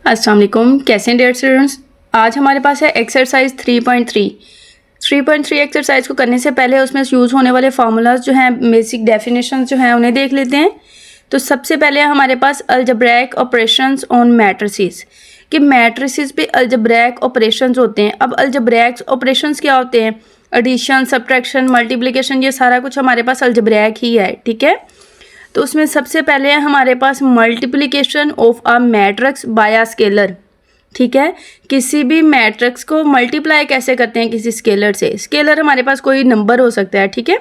अस्सलाम वालेकुम, कैसे हैं डियर स्टूडेंट्स। आज हमारे पास है एक्सरसाइज 3.3 एक्सरसाइज को करने से पहले उसमें यूज़ होने वाले फार्मूलाज जो हैं, बेसिक डेफिनेशंस जो हैं उन्हें देख लेते हैं। तो सबसे पहले हमारे पास अलजेब्रिक ऑपरेशंस ऑन मैट्रिसेस कि मैट्रिसेस पे अलजेब्रिक ऑपरेशंस होते हैं। अब अलजेब्रिक ऑपरेशंस क्या होते हैं? एडिशन, सब्ट्रैक्शन, मल्टीप्लिकेशन, ये सारा कुछ हमारे पास अलजेब्रिक ही है, ठीक है। तो उसमें सबसे पहले है हमारे पास multiplication of a matrix by a scalar, ठीक है। किसी भी मैट्रिक्स को मल्टीप्लाई कैसे करते हैं? किसी स्केलर से। स्केलर हमारे पास कोई नंबर हो सकता है, ठीक है।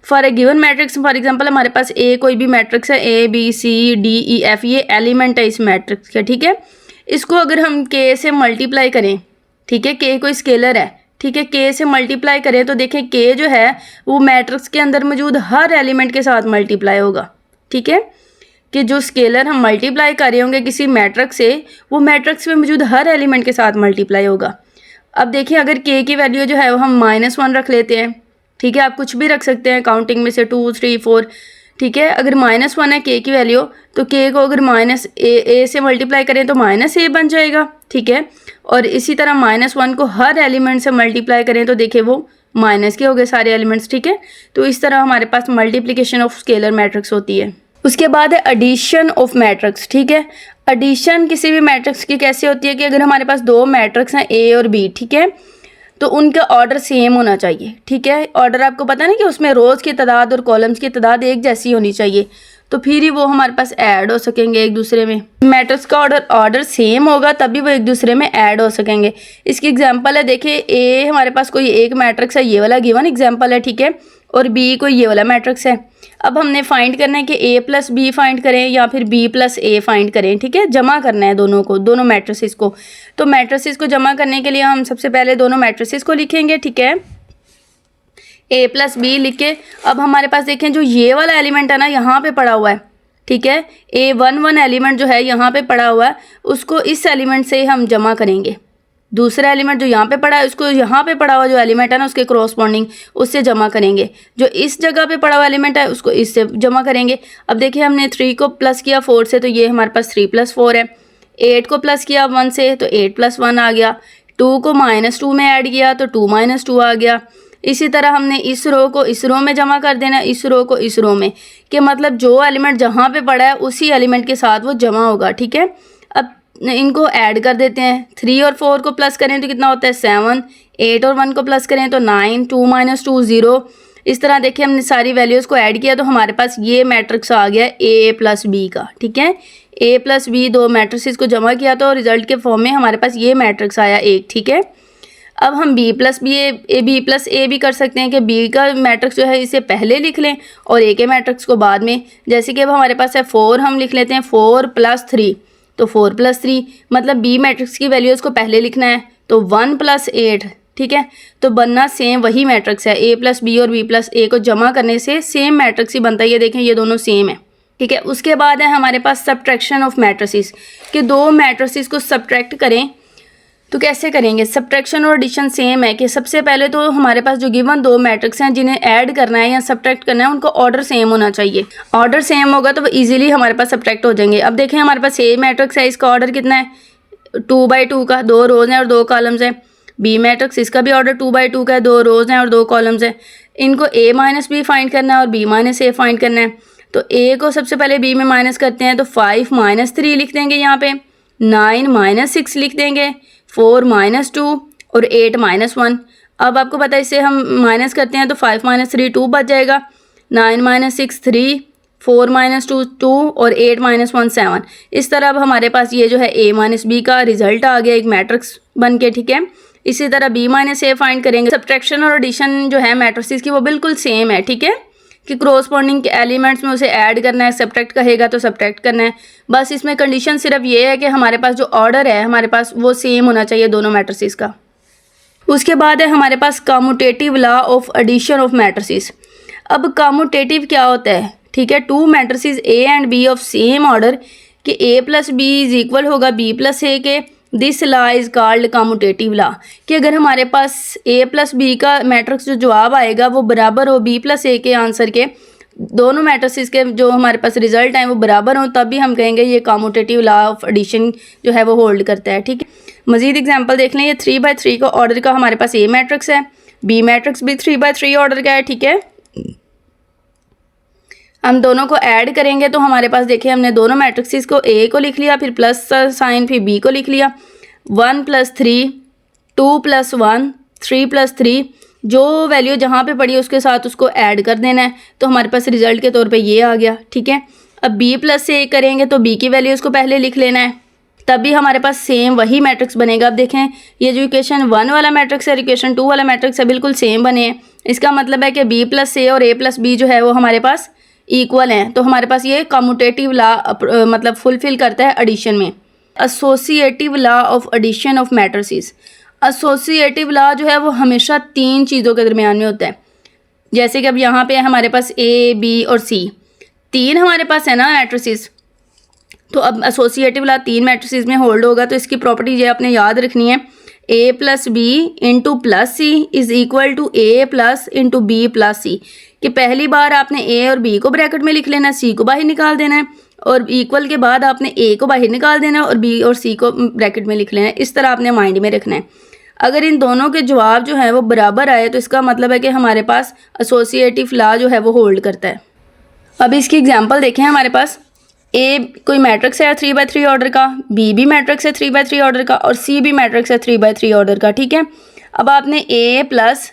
For a given matrix, for example हमारे पास ए कोई भी मैट्रिक्स है, A B C D E F, ये एलिमेंट है इस मैट्रिक्स का, ठीक है। इसको अगर हम के से मल्टीप्लाई करें, ठीक है, के कोई स्केलर है, ठीक है, के से मल्टीप्लाई करें तो देखें के जो है वो मैट्रिक्स के अंदर मौजूद हर एलिमेंट के साथ मल्टीप्लाई होगा, ठीक है। कि जो स्केलर हम मल्टीप्लाई कर रहे होंगे किसी मैट्रिक्स से, वो मैट्रिक्स में मौजूद हर एलिमेंट के साथ मल्टीप्लाई होगा। अब देखिए, अगर के की वैल्यू जो है वो हम -1 रख लेते हैं, ठीक है। आप कुछ भी रख सकते हैं काउंटिंग में से 2 3 4, ठीक है। अगर -1 है के की वैल्यू, तो के को अगर ए से मल्टीप्लाई करें तो -a बन जाएगा, ठीक है। और इसी तरह -1 को हर एलिमेंट से मल्टीप्लाई करें तो देखिए वो माइनस के हो गए सारे एलिमेंट्स, ठीक है। तो इस तरह हमारे पास मल्टीप्लिकेशन ऑफ स्केलर मैट्रिक्स होती है। उसके बाद है एडिशन ऑफ मैट्रिक्स, ठीक है। एडिशन किसी भी मैट्रिक्स की कैसे होती है कि अगर हमारे पास दो मैट्रिक्स हैं ए और बी, ठीक है, तो उनका ऑर्डर सेम होना चाहिए, ठीक है। ऑर्डर आपको पता नहीं कि उसमें रोज़ की तादाद और कॉलम्स की तादाद एक जैसी होनी चाहिए, तो फिर ही वो हमारे पास ऐड हो सकेंगे एक दूसरे में। मैट्रिक्स का ऑर्डर सेम होगा तभी वो एक दूसरे में ऐड हो सकेंगे। इसकी एग्जांपल है, देखिए ए हमारे पास कोई एक मैट्रिक्स है, ये वाला गिवन एग्जांपल है, ठीक है, और बी कोई ये वाला मैट्रिक्स है। अब हमने फाइंड करना है कि a प्लस बी फाइंड करें या फिर b प्लस ए फाइंड करें, ठीक है। जमा करना है दोनों मैट्रिसेस को। तो मैट्रिसेस को जमा करने के लिए हम सबसे पहले दोनों मैट्रिसेस को लिखेंगे, ठीक है। a प्लस बी लिख के अब हमारे पास देखें जो ये वाला एलिमेंट है ना, यहाँ पे पड़ा हुआ है, ठीक है। A11 एलिमेंट जो है यहाँ पे पड़ा हुआ है, उसको इस एलिमेंट से हम जमा करेंगे। दूसरा एलिमेंट जो यहाँ पे पड़ा है उसको यहाँ पे पड़ा हुआ जो एलिमेंट है ना उसके क्रॉसपॉन्डिंग उससे जमा करेंगे। जो इस जगह पे पड़ा हुआ एलिमेंट है उसको इससे जमा करेंगे। अब देखिए, हमने 3 को प्लस किया 4 से, तो ये हमारे पास 3 + 4 है। 8 को प्लस किया 1 से, तो 8 + 1 आ गया। 2 को -2 में ऐड किया तो 2 - 2 आ गया। इसी तरह हमने इस रो को इस रो में जमा कर देना, इस रो को इस रो में, कि मतलब जो एलिमेंट जहाँ पे पड़ा है उसी एलिमेंट के साथ वो जमा होगा, ठीक है। अब इनको ऐड कर देते हैं। 3 और 4 को प्लस करें तो कितना होता है 7, 8 और 1 को प्लस करें तो 9, 2 - 2 0। इस तरह देखिए हमने सारी वैल्यूज़ को ऐड किया तो हमारे पास ये मैट्रिक्स आ गया a प्लस बी का, ठीक है। a प्लस बी दो मैट्रिक्स को जमा किया तो रिजल्ट के फॉर्म में हमारे पास ये मैट्रिक्स आया एक, ठीक है। अब हम b प्लस ए भी कर सकते हैं कि b का मैट्रिक्स जो है इसे पहले लिख लें और a के मैट्रिक्स को बाद में। जैसे कि अब हमारे पास है 4, हम लिख लेते हैं 4 + 3, तो 4 + 3 मतलब b मैट्रिक्स की वैल्यूज़ को पहले लिखना है, तो 1 + 8, ठीक है। तो बनना सेम वही मैट्रिक्स है, a प्लस बी और b प्लस ए को जमा करने से सेम मैट्रिक्स ही बनता है। ये देखें ये दोनों सेम है, ठीक है। उसके बाद है हमारे पास सब्ट्रैक्शन ऑफ मैट्रिसेस कि दो मैट्रिसेस को सब्ट्रैक्ट करें। तो कैसे करेंगे? सब्ट्रैक्शन और एडिशन सेम है कि सबसे पहले तो हमारे पास जो गिवन दो मैट्रिक्स हैं जिन्हें ऐड करना है या सब्ट्रैक्ट करना है उनको ऑर्डर सेम होना चाहिए। ऑर्डर सेम होगा तो वो इजीली हमारे पास सब्ट्रैक्ट हो जाएंगे। अब देखें हमारे पास ए मैट्रिक्स है, इसका ऑर्डर कितना है 2/2 का, 2 रोज हैं और 2 कॉलम्स हैं। बी मैट्रिक्स इसका भी ऑर्डर 2/2 का है, 2 रोज हैं और 2 कॉलम्स हैं। इनको a - b फाइंड करना है और b - a फाइंड करना है। तो a को सबसे पहले b में माइनस करते हैं तो 5 - 3 लिख देंगे, यहाँ पे 9 - 6 लिख देंगे, 4 - 2 और 8 - 1। अब आपको पता है इससे हम माइनस करते हैं तो 5 - 3 2 बच जाएगा, 9 - 6 3, 4 - 2 2 और 8 - 1 7। इस तरह अब हमारे पास ये जो है a - b का रिजल्ट आ गया एक मैट्रिक्स बन के, ठीक है। इसी तरह b - a फाइंड करेंगे। सब्ट्रैक्शन और एडिशन जो है मैट्रिसेस की वो बिल्कुल सेम है, ठीक है, कि क्रॉसपॉन्डिंग एलिमेंट्स में उसे ऐड करना है, सब्ट्रैक्ट कहेगा तो सब्ट्रैक्ट करना है। बस इसमें कंडीशन सिर्फ ये है कि हमारे पास जो ऑर्डर है हमारे पास वो सेम होना चाहिए दोनों मैट्रिसेस का। उसके बाद है हमारे पास commutative law of addition of matrices. अब कम्यूटेटिव क्या होता है? ठीक है, two matrices a and b of same order कि a plus B is equal होगा b प्लस ए के। This law is called commutative law कि अगर हमारे पास a प्लस बी का मैट्रिक्स जो जवाब आएगा वो बराबर हो b प्लस ए के आंसर के, दोनों मैट्रिसेस के जो हमारे पास रिजल्ट हैं वो बराबर हों तब भी हम कहेंगे ये कम्यूटेटिव लॉ ऑफ एडिशन जो है वो होल्ड करता है। ठीक है, मजीद एग्जांपल देख लें। ये 3/3 का ऑर्डर का हमारे पास ए मैट्रिक्स है, बी मैट्रिक्स भी 3/3 ऑर्डर का है। ठीक है, हम दोनों को ऐड करेंगे तो हमारे पास देखिए हमने दोनों मैट्रिक्स को ए को लिख लिया, फिर प्लस साइन, फिर बी को लिख लिया। 1 + 3, 2 + 1, 3 + 3, जो वैल्यू जहाँ पे पड़ी है उसके साथ उसको ऐड कर देना है, तो हमारे पास रिजल्ट के तौर पे ये आ गया। ठीक है, अब b + a करेंगे तो b की वैल्यू उसको पहले लिख लेना है, तब भी हमारे पास सेम वही मैट्रिक्स बनेगा। अब देखें ये जो इक्वेशन 1 वाला मैट्रिक्स है, इक्वेशन 2 वाला मैट्रिक्स है, बिल्कुल सेम बने हैं। इसका मतलब है कि b + a और a + b जो है वो हमारे पास इक्वल हैं, तो हमारे पास ये कम्यूटेटिव लॉ मतलब फुलफिल करता है एडिशन में। Associative law of addition of matrices. Associative law जो है वो हमेशा 3 चीज़ों के दरमियान में होता है। जैसे कि अब यहाँ पे हमारे पास ए, बी और सी 3 हमारे पास है ना मैट्रिसेस, तो अब एसोसिएटिव लॉ 3 मैट्रिसेस में होल्ड होगा, तो इसकी प्रॉपर्टी ये आपने याद रखनी है। a + b × +c is equal to a + b + c, कि पहली बार आपने a और b को ब्रैकेट में लिख लेना है, c को बाहर निकाल देना है, और इक्वल के बाद आपने a को बाहर निकाल देना है और b और c को ब्रैकेट में लिख लेना है। इस तरह आपने माइंड में रखना है। अगर इन दोनों के जवाब जो है वो बराबर आए तो इसका मतलब है कि हमारे पास एसोसिएटिव लॉ जो है वो होल्ड करता है। अब इसकी एग्जांपल देखें। हमारे पास ए कोई मैट्रिक्स है 3/3 ऑर्डर का, बी भी मैट्रिक्स है 3/3 ऑर्डर का, और सी भी मैट्रिक्स है 3/3 ऑर्डर का। ठीक है, अब आपने ए +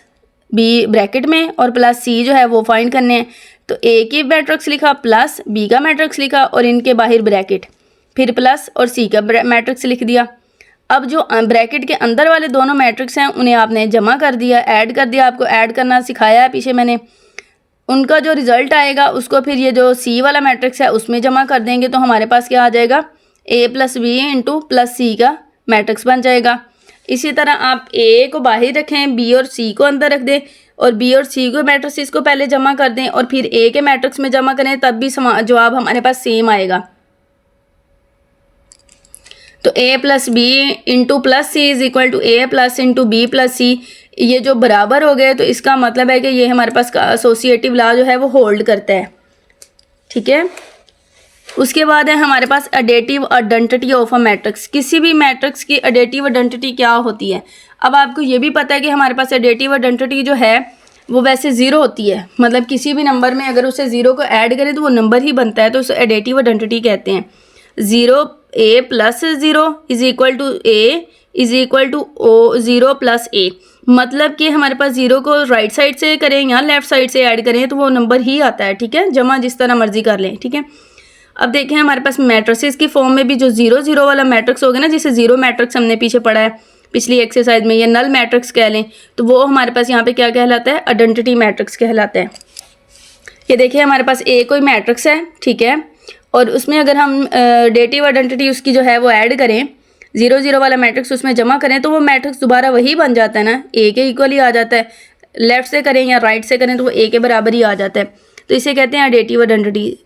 बी ब्रैकेट में और प्लस सी जो है वो फाइंड करने हैं, तो ए की मैट्रिक्स लिखा, प्लस बी का मैट्रिक्स लिखा और इनके बाहर ब्रैकेट, फिर प्लस और सी का मैट्रिक्स लिख दिया। अब जो ब्रैकेट के अंदर वाले दोनों मैट्रिक्स हैं उन्हें आपने जमा कर दिया, ऐड कर दिया। आपको ऐड करना सिखाया है पीछे मैंने। उनका जो रिज़ल्ट आएगा उसको फिर ये जो सी वाला मैट्रिक्स है उसमें जमा कर देंगे, तो हमारे पास क्या आ जाएगा, a + b × +c का मैट्रिक्स बन जाएगा। इसी तरह आप a को बाहर रखें, b और c को अंदर रख दें, और b और c को मैट्रिक्स को पहले जमा कर दें और फिर a के मैट्रिक्स में जमा करें, तब भी जवाब हमारे पास सेम आएगा। तो a + b × +c is equal to a + b + c, ये जो बराबर हो गए तो इसका मतलब है कि ये हमारे पास एसोसिएटिव लॉ जो है वो होल्ड करता है। ठीक है, उसके बाद है हमारे पास additive identity of a matrix. किसी भी मैट्रिक्स की एडेटिव आइडेंटिटी क्या होती है। अब आपको ये भी पता है कि हमारे पास एडेटिव आइडेंटिटी जो है वो वैसे 0 होती है, मतलब किसी भी नंबर में अगर उसे 0 को ऐड करें तो वो नंबर ही बनता है, तो उसे एडेटिव आइडेंटिटी कहते हैं। 0 a + 0 is equal to a is equal to 0 + a, मतलब कि हमारे पास 0 को राइट साइड से करें या लेफ़्ट साइड से ऐड करें तो वो नंबर ही आता है। ठीक है, जमा जिस तरह मर्जी कर लें। ठीक है, अब देखें हमारे पास मैट्रिसेस की फॉर्म में भी जो 0 0 वाला मैट्रिक्स होगा ना, जिसे 0 मैट्रिक्स हमने पीछे पढ़ा है पिछली एक्सरसाइज में, या नल मैट्रिक्स कह लें, तो वो हमारे पास यहाँ पे क्या कहलाता है, आइडेंटिटी मैट्रिक्स कहलाता है। ये देखिए हमारे पास ए कोई मैट्रिक्स है, ठीक है, और उसमें अगर हम एडेटिव आइडेंटिटी उसकी जो है वो ऐड करें, 0 0 वाला मैट्रिक्स उसमें जमा करें, तो वो मैट्रिक्स दोबारा वही बन जाता है ना, ए के इक्वल ही आ जाता है। लेफ़्ट से करें या राइट से करें तो वो ए के बराबर ही आ जाता है, तो इसे कहते हैं एडेटिव आइडेंटिटी।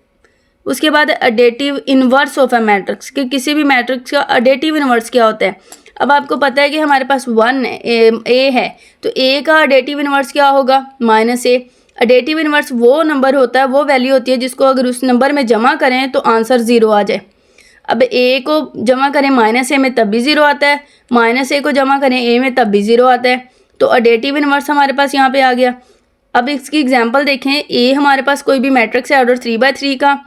उसके बाद additive inverse of a matrix, कि किसी भी मैट्रिक्स का एडेटिव इन्वर्स क्या होता है। अब आपको पता है कि हमारे पास 1 ए है, तो ए का एडेटिव इन्वर्स क्या होगा, -a। एडेटिव इन्वर्स वो नंबर होता है, वो वैल्यू होती है जिसको अगर उस नंबर में जमा करें तो आंसर 0 आ जाए। अब a को जमा करें -a में तब भी 0 आता है, -a को जमा करें a में तब भी 0 आता है, तो एडेटिव इन्वर्स हमारे पास यहाँ पे आ गया। अब इसकी एग्जांपल देखें, a हमारे पास कोई भी मैट्रिक्स है ऑर्डर 3/3 का,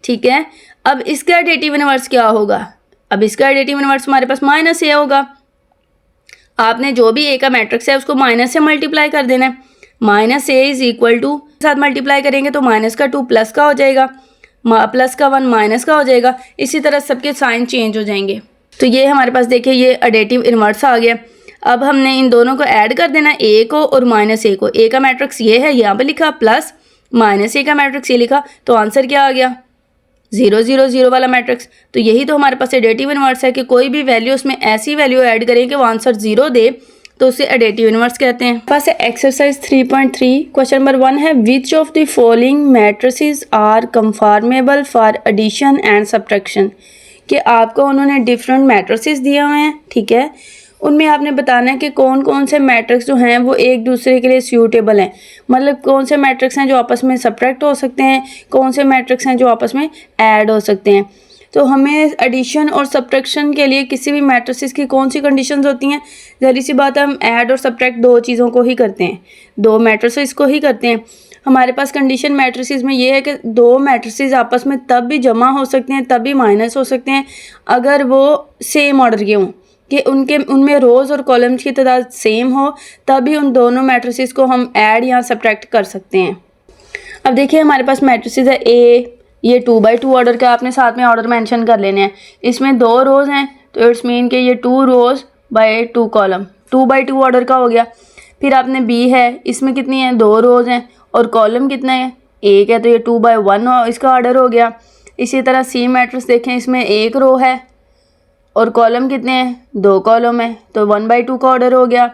ठीक है। अब इसका एडेटिव इन्वर्स क्या होगा, अब इसका एडेटिव इन्वर्स हमारे पास -a होगा। आपने जो भी a का मैट्रिक्स है उसको माइनस से मल्टीप्लाई कर देना है, -a इज़ इक्वल टू साथ मल्टीप्लाई करेंगे तो माइनस का 2 प्लस का हो जाएगा, प्लस का 1 माइनस का हो जाएगा, इसी तरह सबके साइन चेंज हो जाएंगे। तो ये हमारे पास देखिए ये एडेटिव इन्वर्स आ गया। अब हमने इन दोनों को ऐड कर देना, a को और -a को। a का मैट्रिक्स ये है, यहाँ पे लिखा, प्लस -a का मैट्रिक्स ये लिखा, तो आंसर क्या आ गया, 0 0 0 वाला मैट्रिक्स। तो यही तो हमारे पास एडेटिव इन्वर्स है कि कोई भी वैल्यू उसमें ऐसी वैल्यू ऐड करें कि वो आंसर 0 दे, तो उसे एडेटिव इन्वर्स कहते हैं। पास एक्सरसाइज 3.3 क्वेश्चन नंबर 1 है, which of the following matrices are conformable for addition and subtraction, कि आपको उन्होंने डिफरेंट मैट्रिसेस दिए हुए हैं, ठीक है, उनमें आपने बताना है कि कौन कौन से मैट्रिक्स जो हैं वो एक दूसरे के लिए सूटेबल हैं, मतलब कौन से मैट्रिक्स हैं जो आपस में सब्ट्रैक्ट हो सकते हैं, कौन से मैट्रिक्स हैं जो आपस में ऐड हो सकते हैं। तो हमें एडिशन और सब्ट्रैक्शन के लिए किसी भी मैट्रिसेस की कौन सी कंडीशंस होती हैं, ज़ाहिर सी बात है हम ऐड और सब्ट्रैक्ट दो चीज़ों को ही करते हैं, दो मैट्रिसेस को ही करते हैं। हमारे पास कंडीशन मैट्रिसेस में ये है कि दो मैट्रिसेस आपस में तब भी जमा हो सकते हैं, तब भी माइनस हो सकते हैं अगर वो सेम ऑर्डर के हों, कि उनमें रोज़ और कॉलम्स की तादाद सेम हो, तभी उन दोनों मैट्रिसेस को हम ऐड या सब्ट्रैक्ट कर सकते हैं। अब देखिए हमारे पास मैट्रिसेस है ए, ये 2x2 ऑर्डर का, आपने साथ में ऑर्डर मेंशन कर लेने हैं। इसमें 2 रोज़ हैं तो इट्स मीन कि ये 2 रोज़ बाय 2 कॉलम, 2x2 ऑर्डर का हो गया। फिर आपने बी है, इसमें कितनी है, 2 रोज़ हैं और कॉलम कितना है, 1 है, तो ये 2x1 इसका ऑर्डर हो गया। इसी तरह सी मैट्रिक्स देखें, इसमें 1 रो है और कॉलम कितने हैं, 2 कॉलम है, तो 1/2 का ऑर्डर हो गया।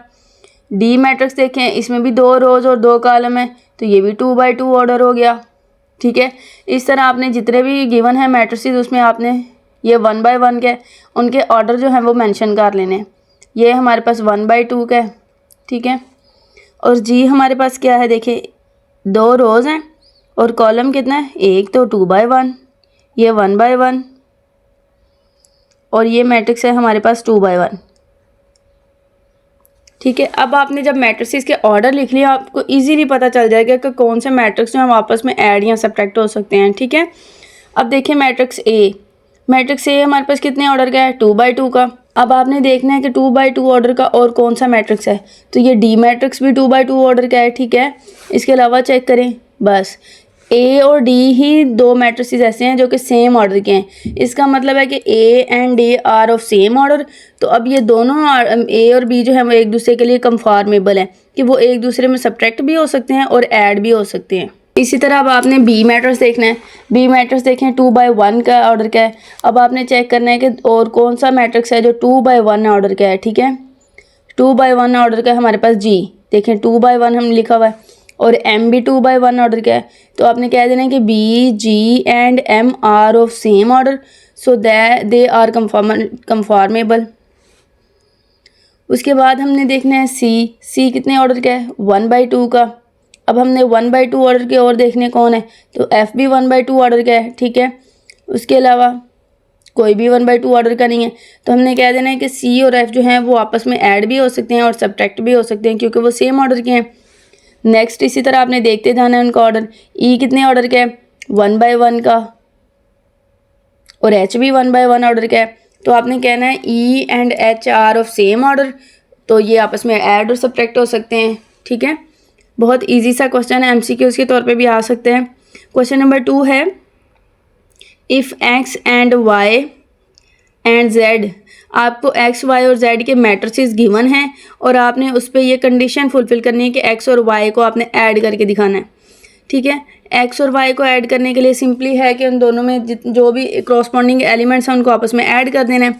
डी मैट्रिक्स देखें, इसमें भी 2 रोज़ और 2 कॉलम है, तो ये भी 2/2 ऑर्डर हो गया। ठीक है, इस तरह आपने जितने भी गिवन है मैट्रिसेस उसमें आपने ये 1/1 के उनके ऑर्डर जो हैं वो मेंशन कर लेने हैं। ये हमारे पास 1/2 का है, ठीक है। और जी हमारे पास क्या है, देखिए 2 रोज़ हैं और कॉलम कितना है, 1, तो 2/1, ये 1/1 और ये मैट्रिक्स है हमारे पास 2/1। ठीक है, अब आपने जब मैट्रिसेस के ऑर्डर लिख लिया आपको इजीली पता चल जाएगा कि कौन से मैट्रिक्स जो हम आपस में ऐड या सब्ट्रैक्ट हो सकते हैं। ठीक है, अब देखिए मैट्रिक्स ए, मैट्रिक्स ए हमारे पास कितने ऑर्डर का है, 2/2 का। अब आपने देखना है कि 2/2 ऑर्डर का और कौन सा मैट्रिक्स है, तो ये डी मैट्रिक्स भी 2/2 ऑर्डर का है। ठीक है, इसके अलावा चेक करें, बस ए और डी ही 2 मैट्रिसेस ऐसे हैं जो कि सेम ऑर्डर के हैं। इसका मतलब है कि A and D R of same order. तो अब ये दोनों ए और बी जो है वो एक दूसरे के लिए कंफॉर्मेबल हैं कि वो एक दूसरे में सब्ट्रैक्ट भी हो सकते हैं और ऐड भी हो सकते हैं। इसी तरह अब आपने बी मैट्रिक्स देखना है, बी मैट्रिक्स देखें 2/1 का ऑर्डर का है। अब आपने चेक करना है कि और कौन सा मैट्रिक्स है जो 2/1 ऑर्डर का है। ठीक है, 2/1 ऑर्डर का हमारे पास जी, देखें 2/1 हम लिखा हुआ है और एम भी 2/1 ऑर्डर का है। तो आपने कह देना है कि B, G and M are of same order, so that they are conformable. उसके बाद हमने देखना है सी, सी कितने ऑर्डर का है, 1/2 का। अब हमने 1/2 ऑर्डर के और देखने कौन है, तो एफ भी 1/2 ऑर्डर का है। ठीक है, उसके अलावा कोई भी 1/2 ऑर्डर का नहीं है, तो हमने कह देना है कि सी और एफ जो हैं वो आपस में ऐड भी हो सकते हैं और सब्ट्रैक्ट भी हो सकते हैं क्योंकि वो सेम ऑर्डर के हैं। नेक्स्ट इसी तरह आपने देखते जाना है उनका ऑर्डर। ई कितने ऑर्डर का है, 1/1 का, और एच भी 1/1 ऑर्डर का है। तो आपने कहना है E and H R of same order, तो ये आपस में ऐड और सब्ट्रैक्ट हो सकते हैं। ठीक है, बहुत इजी सा क्वेश्चन है, एमसीक्यूज़ के तौर पे भी आ सकते हैं। क्वेश्चन नंबर 2 है, if X and Y and Z, आपको एक्स वाई और जेड के मैट्रिसेस गिवन हैं और आपने उस पर ये कंडीशन फुलफिल करनी है कि एक्स और वाई को आपने ऐड करके दिखाना है। ठीक है, एक्स और वाई को ऐड करने के लिए सिंपली है कि उन दोनों में जो भी क्रॉसपॉन्डिंग एलिमेंट्स हैं उनको आपस में ऐड कर देना है।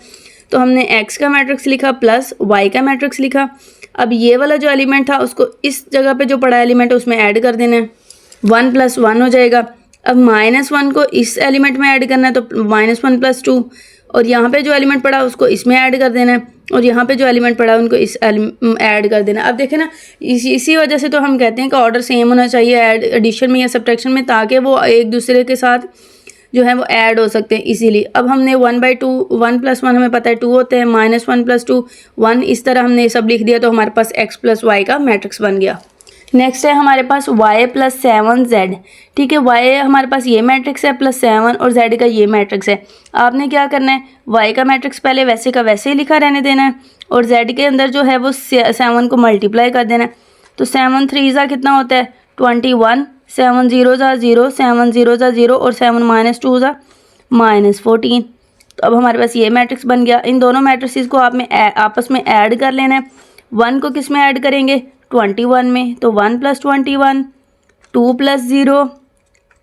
तो हमने एक्स का मैट्रिक्स लिखा प्लस वाई का मैट्रिक्स लिखा। अब ये वाला जो एलिमेंट था उसको इस जगह पे जो पड़ा एलिमेंट है उसमें ऐड कर देना है, 1 + 1 हो जाएगा। अब -1 को इस एलिमेंट में ऐड करना है तो -1 + 2, और यहाँ पे जो एलिमेंट पड़ा उसको इसमें ऐड कर देना है और यहाँ पे जो एलिमेंट पड़ा उनको इस ऐड कर देना। अब देखें ना, इसी वजह से तो हम कहते हैं कि ऑर्डर सेम होना चाहिए ऐड एडिशन में या सब्ट्रैक्शन में, ताकि वो एक दूसरे के साथ जो है वो ऐड हो सकते हैं इसीलिए। अब हमने 1/2 1 + 1 हमें पता है 2 होते हैं, -1 + 2 1, इस तरह हमने सब लिख दिया तो हमारे पास x + y का मैट्रिक्स बन गया। नेक्स्ट है हमारे पास y + 7z। ठीक है, y हमारे पास ये मैट्रिक्स है +7 और z का ये मैट्रिक्स है। आपने क्या करना है, y का मैट्रिक्स पहले वैसे का वैसे ही लिखा रहने देना है और z के अंदर जो है वो 7 को मल्टीप्लाई कर देना है। तो 7 3 कितना होता है, 21, 7 0 0, 7 0 0 और 7 - 2 -14। तो अब हमारे पास ये मैट्रिक्स बन गया। इन दोनों मैट्रिक्स को आपस में ऐड कर लेना है। 1 को किस में ऐड करेंगे, 21 में, तो 1 + 21, 2 + 0,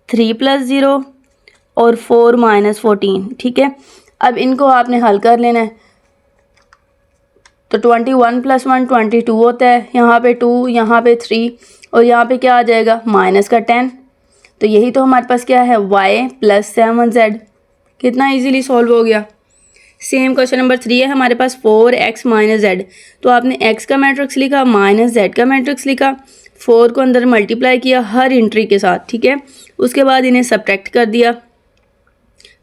3 + 0 और 4 - 14। ठीक है, अब इनको आपने हल कर लेना है। तो 21 + 1 22 होता है, यहाँ पे 2, यहाँ पे 3 और यहाँ पे क्या आ जाएगा, -10। तो यही तो हमारे पास क्या है, y + 7z। कितना इजीली सॉल्व हो गया। सेम क्वेश्चन नंबर 3 है हमारे पास 4x माइनस जेड। तो आपने x का मैट्रिक्स लिखा माइनस z का मैट्रिक्स लिखा, 4 को अंदर मल्टीप्लाई किया हर एंट्री के साथ, ठीक है। उसके बाद इन्हें सब्ट्रैक्ट कर दिया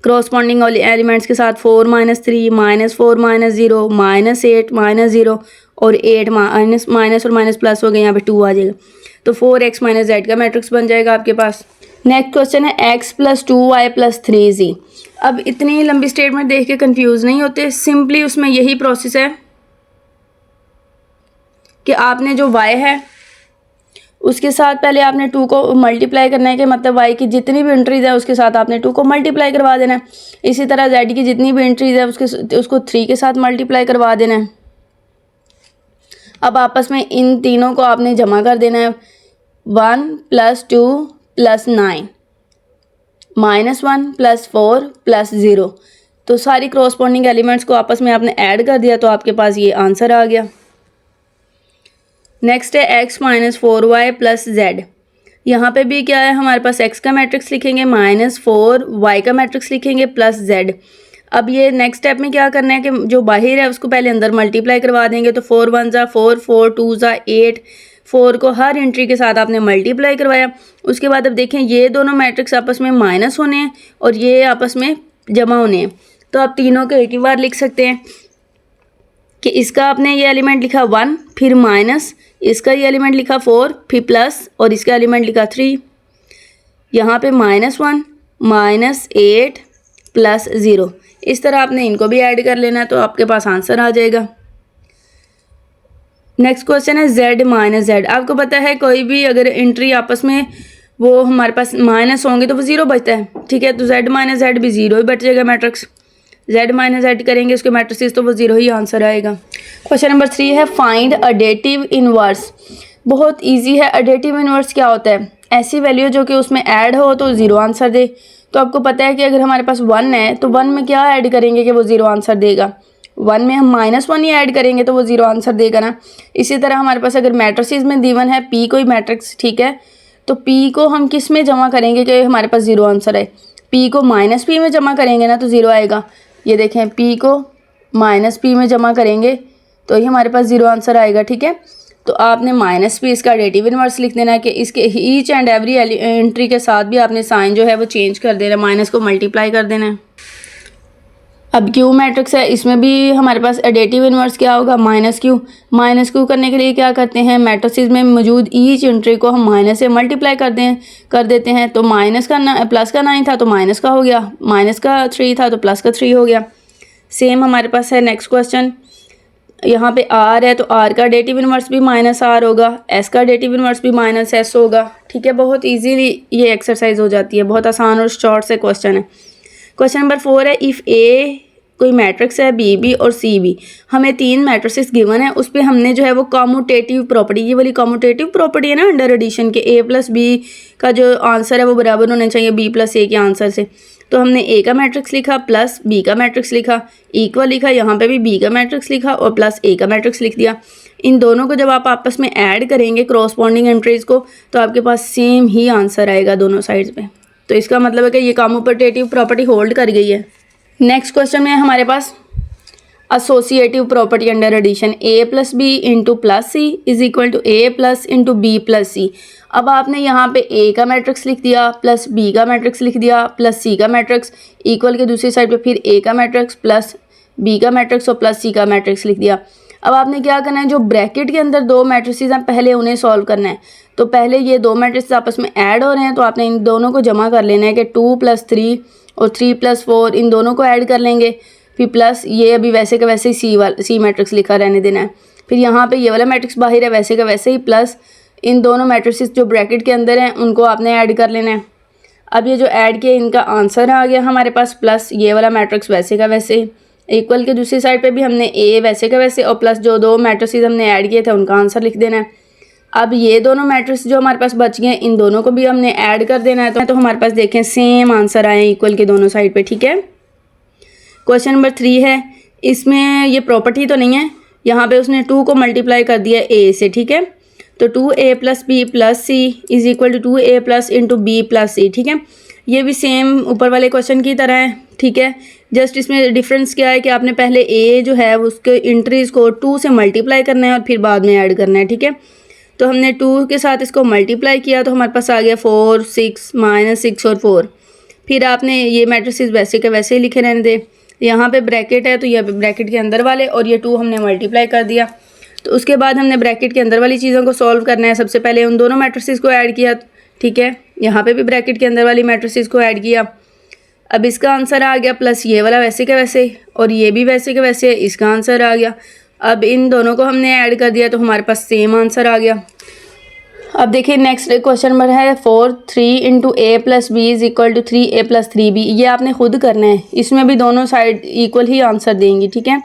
क्रॉसपॉन्डिंग एलिमेंट्स के साथ, 4 minus 3 minus 4 minus 0 minus 8 minus 0 और 8 माइनस और माइनस प्लस हो गए, यहाँ पे 2 आ जाएगा। तो 4x माइनस जेड का मैट्रिक्स बन जाएगा आपके पास। नेक्स्ट क्वेश्चन है x plus 2y plus 3z। अब इतनी लंबी स्टेटमेंट देख के कंफ्यूज नहीं होते, सिंपली उसमें यही प्रोसेस है कि आपने जो y है उसके साथ पहले आपने 2 को मल्टीप्लाई करना है, कि मतलब y की जितनी भी एंट्रीज है उसके साथ आपने 2 को मल्टीप्लाई करवा देना है। इसी तरह z की जितनी भी एंट्रीज है उसको 3 के साथ मल्टीप्लाई करवा देना है। अब आपस में इन तीनों को आपने जमा कर देना है, 1 plus 2 plus 9 minus 1 plus 4 plus 0। तो सारी क्रॉसपॉन्डिंग एलिमेंट्स को आपस में आपने ऐड कर दिया, तो आपके पास ये आंसर आ गया। नेक्स्ट है x minus 4y plus Z. यहाँ पे भी क्या है, हमारे पास x का मैट्रिक्स लिखेंगे माइनस 4y का मैट्रिक्स लिखेंगे प्लस z। अब ये नेक्स्ट स्टेप में क्या करना है कि जो बाहर है उसको पहले अंदर मल्टीप्लाई करवा देंगे। तो 4 1 ज़ा 4, 4 2 ज़ा 8, 4 को हर एंट्री के साथ आपने मल्टीप्लाई करवाया। उसके बाद अब देखें ये दोनों मैट्रिक्स आपस में माइनस होने हैं और ये आपस में जमा होने हैं। तो आप तीनों को एक ही बार लिख सकते हैं कि इसका आपने ये एलिमेंट लिखा 1, फिर माइनस, इसका ये एलिमेंट लिखा 4, फिर प्लस और इसका एलिमेंट लिखा 3। यहाँ पे -1 माइनस 8 प्लस 0, इस तरह आपने इनको भी ऐड कर लेना है, तो आपके पास आंसर आ जाएगा। नेक्स्ट क्वेश्चन है z माइनस जेड। आपको पता है कोई भी अगर एंट्री आपस में वो हमारे पास माइनस होंगे तो वो 0 बचता है, ठीक है। तो z माइनस जेड भी 0 ही बच जाएगा मैट्रिक्स। z माइनस जेड करेंगे उसके मैट्रिक्स तो वो 0 ही आंसर आएगा। क्वेश्चन नंबर 3 है फाइंड अडेटिव इनवर्स। बहुत इजी है। अडेटिव इनवर्स क्या होता है, ऐसी वैल्यू जो कि उसमें ऐड हो तो 0 आंसर दे। तो आपको पता है कि अगर हमारे पास 1 है तो 1 में क्या ऐड करेंगे कि वो 0 आंसर देगा, 1 में हम -1 ही ऐड करेंगे तो वो 0 आंसर देगा ना। इसी तरह हमारे पास अगर मैट्रिसेस में गिवन है P कोई मैट्रिक्स, ठीक है, तो P को हम किस में जमा करेंगे कि हमारे पास 0 आंसर आए। P को -P में जमा करेंगे ना तो 0 आएगा। ये देखें P को -P में जमा करेंगे तो ही हमारे पास 0 आंसर आएगा, ठीक है। तो आपने -P इसका अडेटिव इनवर्स लिख देना है कि इसके ईच एंड एवरी एंट्री के साथ भी आपने साइन जो है वो चेंज कर देना है, माइनस को मल्टीप्लाई कर देना है। अब Q मैट्रिक्स है, इसमें भी हमारे पास एडेटिव इनवर्स क्या होगा, -Q। -Q करने के लिए क्या करते हैं, मैट्रिसेस में मौजूद ईच एंट्री को हम माइनस से मल्टीप्लाई कर देते हैं। तो प्लस का 9 था तो माइनस का हो गया, माइनस का 3 था तो प्लस का 3 हो गया। सेम हमारे पास है नेक्स्ट क्वेश्चन, यहाँ पे R है तो R का एडेटिव इनवर्स भी -R होगा, S का एडेटिव इनवर्स भी -S होगा, ठीक है। बहुत ईजीली ये एक्सरसाइज हो जाती है, बहुत आसान और शॉर्ट से क्वेश्चन है। क्वेश्चन नंबर 4 है इफ़ A कोई मैट्रिक्स है BB और CB, हमें 3 मैट्रिसेस गिवन है, उस पर हमने जो है वो कॉम्यूटेटिव प्रॉपर्टी, ये वाली कॉम्यूटेटिव प्रॉपर्टी है ना अंडर एडिशन के, A प्लस B का जो आंसर है वो बराबर होना चाहिए B प्लस A के आंसर से। तो हमने A का मैट्रिक्स लिखा प्लस B का मैट्रिक्स लिखा, इक्वल लिखा, यहाँ पे भी B का मैट्रिक्स लिखा और प्लस A का मैट्रिक्स लिख दिया। इन दोनों को जब आप आपस में ऐड करेंगे क्रॉसपॉन्डिंग एंट्रीज को, तो आपके पास सेम ही आंसर आएगा दोनों साइड्स पे। तो इसका मतलब है कि ये कॉम्यूटेटिव प्रॉपर्टी होल्ड कर गई है। नेक्स्ट क्वेश्चन में हमारे पास associative property under addition, A plus B into plus C is equal to A plus into B plus C। अब आपने यहाँ पे A का मैट्रिक्स लिख दिया प्लस B का मैट्रिक्स लिख दिया प्लस C का मैट्रिक्स, इक्वल के दूसरी साइड पे फिर A का मैट्रिक्स प्लस B का मैट्रिक्स और प्लस C का मैट्रिक्स लिख दिया। अब आपने क्या करना है, जो ब्रैकेट के अंदर 2 मैट्रिसेस हैं पहले उन्हें सॉल्व करना है। तो पहले ये 2 मैट्रिसेस आपस में ऐड हो रहे हैं तो आपने इन दोनों को जमा कर लेना है कि 2 + 3 और 3 + 4, इन दोनों को ऐड कर लेंगे। फिर प्लस ये अभी वैसे का वैसे ही C मैट्रिक्स लिखा रहने देना है। फिर यहाँ पे ये वाला मैट्रिक्स बाहर है वैसे का वैसे ही, प्लस इन दोनों मैट्रिसेस जो ब्रैकेट के अंदर हैं उनको आपने ऐड कर लेना है। अब ये जो ऐड किया इनका आंसर आ गया हमारे पास, प्लस ये वाला मैट्रिक्स वैसे का वैसे, इक्वल के दूसरी साइड पे भी हमने A वैसे का वैसे और प्लस जो 2 मैट्रिसेस हमने ऐड किए थे उनका आंसर लिख देना है। अब ये दोनों मैट्रिक्स जो हमारे पास बच गए इन दोनों को भी हमने ऐड कर देना है। तो हमारे पास देखें सेम आंसर आए इक्वल के दोनों साइड पे, ठीक है। क्वेश्चन नंबर 3 है, इसमें ये प्रॉपर्टी तो नहीं है, यहाँ पे उसने 2 को मल्टीप्लाई कर दिया A से, ठीक है। तो 2A + B + C is equal to 2A + into B + C, ठीक है। ये भी सेम ऊपर वाले क्वेश्चन की तरह है, ठीक है। जस्ट इसमें डिफरेंस क्या है कि आपने पहले ए जो है उसके इंट्रीज को 2 से मल्टीप्लाई करना है और फिर बाद में ऐड करना है, ठीक है। तो हमने 2 के साथ इसको मल्टीप्लाई किया तो हमारे पास आ गया 4, 6, -6 और 4। फिर आपने ये मैट्रिसेस वैसे के वैसे ही लिखे रहने दे। यहाँ पे ब्रैकेट है तो ये ब्रैकेट के अंदर वाले और ये 2 हमने मल्टीप्लाई कर दिया। तो उसके बाद हमने ब्रैकेट के अंदर वाली चीज़ों को सॉल्व करना है। सबसे पहले उन दोनों मैट्रिसेस को ऐड किया, ठीक है। यहाँ पे भी ब्रैकेट के अंदर वाली मैट्रिसेस को ऐड किया। अब इसका आंसर आ गया प्लस ये वाला वैसे के वैसे और ये भी वैसे के वैसे, इसका आंसर आ गया। अब इन दोनों को हमने ऐड कर दिया तो हमारे पास सेम आंसर आ गया। अब देखिए नेक्स्ट क्वेश्चन नंबर है 4, 3 × a + b = 3a + 3b। ये आपने खुद करना है, इसमें भी दोनों साइड इक्वल ही आंसर देंगी, ठीक है।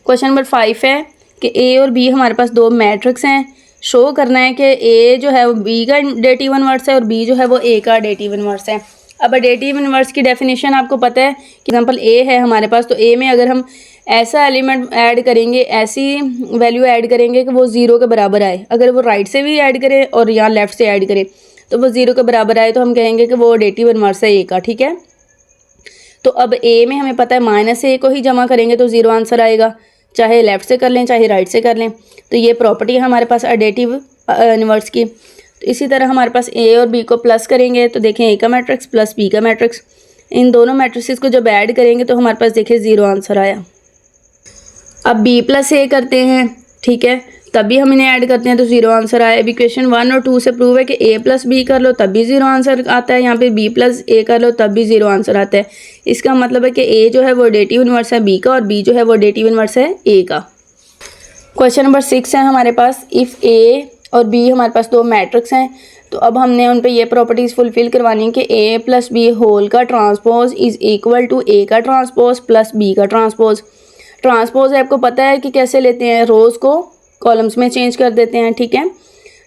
क्वेश्चन नंबर 5 है कि a और b हमारे पास 2 मैट्रिक्स हैं। शो करना है कि a जो है वो b का डेटिव इनवर्स है और b जो है वो a का डेटिव इनवर्स है। अब डेटिव इनवर्स की डेफिनेशन आपको पता है कि एग्जाम्पल a है हमारे पास, तो a में अगर हम ऐसा एलिमेंट ऐड करेंगे, ऐसी वैल्यू ऐड करेंगे कि वो 0 के बराबर आए। अगर वो राइट से भी ऐड करें और यहाँ लेफ़्ट से ऐड करें तो वो 0 के बराबर आए तो हम कहेंगे कि वो डेटिव इनवर्स है a का, ठीक है। तो अब a में हमें पता है -a को ही जमा करेंगे तो 0 आंसर आएगा, चाहे लेफ़्ट से कर लें चाहे राइट से कर लें। तो ये प्रॉपर्टी है हमारे पास डेटिव इनवर्स की। तो इसी तरह हमारे पास a और b को प्लस करेंगे तो देखें a का मैट्रिक्स प्लस b का मैट्रिक्स, इन दोनों मैट्रिक्स को जब ऐड करेंगे तो हमारे पास देखिए 0 आंसर आया। अब b + a करते हैं, ठीक है, तब भी हम इन्हें ऐड करते हैं तो 0 आंसर आया। अभी क्वेश्चन 1 और 2 से प्रूव है कि a + b कर लो तब भी 0 आंसर आता है, यहाँ पे b + a कर लो तब भी 0 आंसर आता है। इसका मतलब है कि a जो है वो डेटिव इनवर्स है b का और b जो है वो डेटिव इनवर्स है a का। क्वेश्चन नंबर 6 है हमारे पास, इफ़ a और b हमारे पास 2 मैट्रिक्स हैं तो अब हमने उन पे ये प्रॉपर्टीज़ फुलफ़िल करवानी है कि a + b होल का transpose is equal to a का ट्रांसपोज प्लस b का ट्रांसपोज। ट्रांसपोज आपको पता है कि कैसे लेते हैं, रोज़ को कॉलम्स में चेंज कर देते हैं, ठीक है।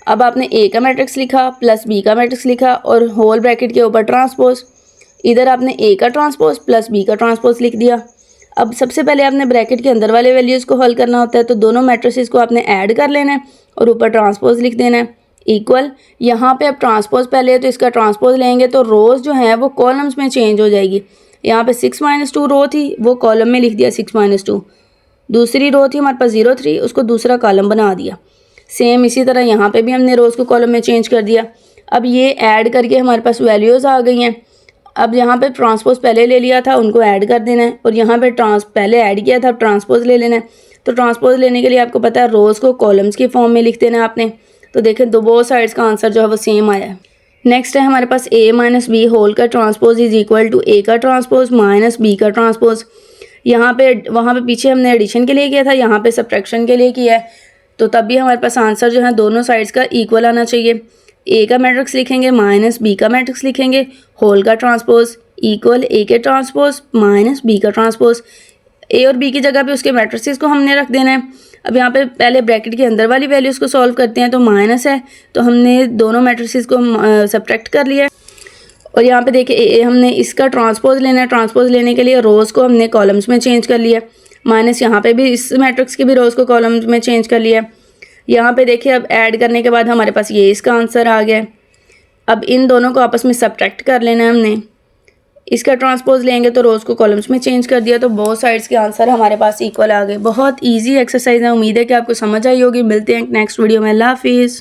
अब आपने a का मैट्रिक्स लिखा प्लस b का मैट्रिक्स लिखा और होल ब्रैकेट के ऊपर ट्रांसपोज, इधर आपने a का ट्रांसपोज प्लस b का ट्रांसपोज लिख दिया। अब सबसे पहले आपने ब्रैकेट के अंदर वाले वैल्यूज़ को हल करना होता है, तो दोनों मैट्रिसेस को आपने ऐड कर लेना है और ऊपर ट्रांसपोज लिख देना है इक्वल। यहाँ पे अब ट्रांसपोज पहले है तो इसका ट्रांसपोज लेंगे तो रोज़ जो है वो कॉलम्स में चेंज हो जाएगी। यहाँ पे 6 - 2 रो थी, वो कॉलम में लिख दिया 6 - 2। दूसरी रो थी हमारे पास 0, 3, उसको दूसरा कॉलम बना दिया। सेम इसी तरह यहाँ पे भी हमने रोज़ को कॉलम में चेंज कर दिया। अब ये ऐड करके हमारे पास वैल्यूज़ आ गई हैं। अब यहाँ पे ट्रांसपोज पहले ले लिया था, उनको ऐड कर देना है, और यहाँ पे पहले ऐड किया था, अब ट्रांसपोज ले लेना है। तो ट्रांसपोज लेने के लिए आपको पता है रोज़ को कॉलम्स की फॉर्म में लिख देना है आपने। तो देखें दो साइड्स का आंसर जो है वो सेम आया है। नेक्स्ट है हमारे पास a - b होल का transpose is equal to a का ट्रांसपोज माइनस b का ट्रांसपोज। यहाँ पे वहाँ पे पीछे हमने एडिशन के लिए किया था, यहाँ पे सब्ट्रैक्शन के लिए किया है, तो तब भी हमारे पास आंसर जो है दोनों साइड्स का इक्वल आना चाहिए। a का मैट्रिक्स लिखेंगे माइनस b का मैट्रिक्स लिखेंगे, होल का ट्रांसपोज इक्वल a के ट्रांसपोज माइनस b का ट्रांसपोज। a और b की जगह पे उसके मैट्रिक्स को हमने रख देना है। अब यहाँ पे पहले ब्रैकेट के अंदर वाली वैल्यूज़ को सॉल्व करते हैं, तो माइनस है तो हमने दोनों मैट्रिक्स को सब्ट्रैक्ट कर लिया। और यहाँ पे देखिए हमने इसका ट्रांसपोज लेना है, ट्रांसपोज लेने के लिए रोज़ को हमने कॉलम्स में चेंज कर लिया, माइनस यहाँ पे भी इस मैट्रिक्स की भी रोज़ को कॉलम्स में चेंज कर लिया। यहाँ पे देखिए अब ऐड करने के बाद हमारे पास ये इसका आंसर आ गया। अब इन दोनों को आपस में सब्ट्रैक्ट कर लेना है हमने, इसका ट्रांसपोज लेंगे तो रोज़ को कॉलम्स में चेंज कर दिया, तो बहुत साइड्स के आंसर हमारे पास इक्वल आ गए। बहुत ईजी एक्सरसाइज है, उम्मीद है कि आपको समझ आई होगी। मिलते हैं नेक्स्ट वीडियो में, अल्लाह हाफिज़।